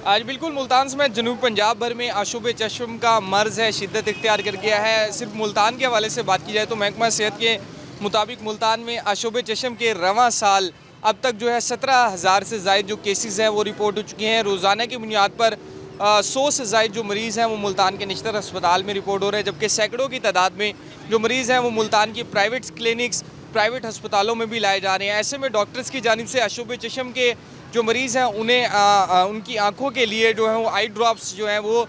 आज बिल्कुल मुल्तान समेत जनूब पंजाब भर में आशुब चश्म का मर्ज़ है शिद्दत इख्तियार कर गया है। सिर्फ मुल्तान के हवाले से बात की जाए तो महकमा सेहत के मुताबिक मुल्तान में आशुब चश्म के रवां साल अब तक जो है 17,000 से ज़ायद जो केसेस हैं वो रिपोर्ट हो चुकी हैं। रोज़ाना की बुनियाद पर 100 से ज़ायद जो मरीज़ हैं वो मुल्तान के निश्तर अस्पताल में रिपोर्ट हो रहे हैं, जबकि सैकड़ों की तादाद में जो मरीज़ हैं वो मुल्तान की प्राइवेट क्लिनिक्स, प्राइवेट अस्पतालों में भी लाए जा रहे हैं। ऐसे में डॉक्टर्स की जानिब से आशुब चश्म के जो मरीज़ हैं उन्हें उनकी आँखों के लिए जो है वो आई ड्रॉप्स जो हैं वो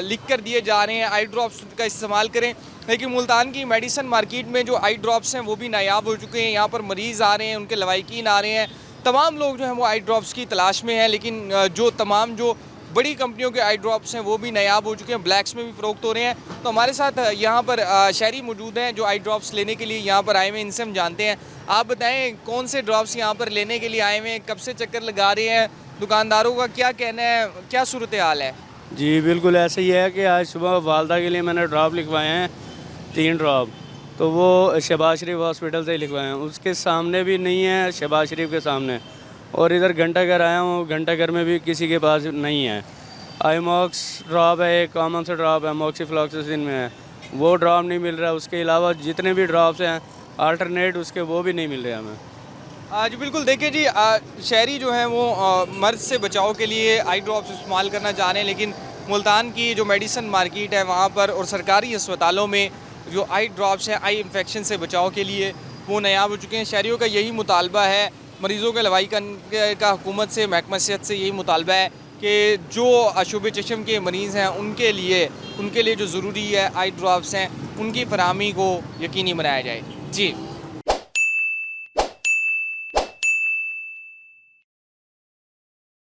लिख कर दिए जा रहे हैं, आई ड्रॉप्स का इस्तेमाल करें। लेकिन मुल्तान की मेडिसन मार्केट में जो आई ड्रॉप्स हैं वो भी नायाब हो चुके हैं। यहाँ पर मरीज़ आ रहे हैं, उनके लवाकिन आ रहे हैं, तमाम लोग जो हैं वो आई ड्रॉप्स की तलाश में हैं। लेकिन जो तमाम जो बड़ी कंपनियों के आई ड्रॉप्स हैं वो भी नायाब हो चुके हैं, ब्लैक्स में भी फ़रोख्त हो रहे हैं। तो हमारे साथ यहाँ पर शहरी मौजूद हैं जो आई ड्रॉप्स लेने के लिए यहाँ पर आए हुए हैं, इनसे हम जानते हैं। आप बताएं कौन से ड्रॉप्स यहाँ पर लेने के लिए आए हुए हैं, कब से चक्कर लगा रहे हैं, दुकानदारों का क्या कहना है, क्या सूरत हाल है? जी बिल्कुल ऐसे ही है कि आज सुबह वालदा के लिए मैंने ड्रॉप लिखवाए हैं 3 ड्रॉप, तो वो शहबाज शरीफ हॉस्पिटल से ही लिखवाए हैं। उसके सामने भी नहीं है, शहबाज शरीफ के सामने, और इधर घंटाघर आया हूँ, घंटाघर में भी किसी के पास नहीं है। आईमॉक्स ड्रॉप है, एक कॉमन सा ड्रॉप है, मोक्सीफ्लॉक्सासिन में है, वो ड्रॉप नहीं मिल रहा। उसके अलावा जितने भी ड्रॉप्स हैं अल्टरनेट उसके वो भी नहीं मिल रहे हमें। जी बिल्कुल, देखिए जी, शहरी जो हैं वो मर्ज़ से बचाव के लिए आई ड्रॉप्स इस्तेमाल करना चाह रहे हैं, लेकिन मुल्तान की जो मेडिसन मार्केट है वहाँ पर और सरकारी अस्पतालों में जो आई ड्रॉप्स हैं आई इन्फेक्शन से बचाव के लिए वो नायाब हो चुके हैं। शहरियों का यही मुतालबा है, मरीज़ों के लवाकिन का हुकूमत से, महकमा सेहत से यही मुतालबा है कि जो आशुब चश्म के मरीज़ हैं उनके लिए जो ज़रूरी है आई ड्रॉप्स हैं उनकी फराहमी को यकीनी बनाया जाए। जी।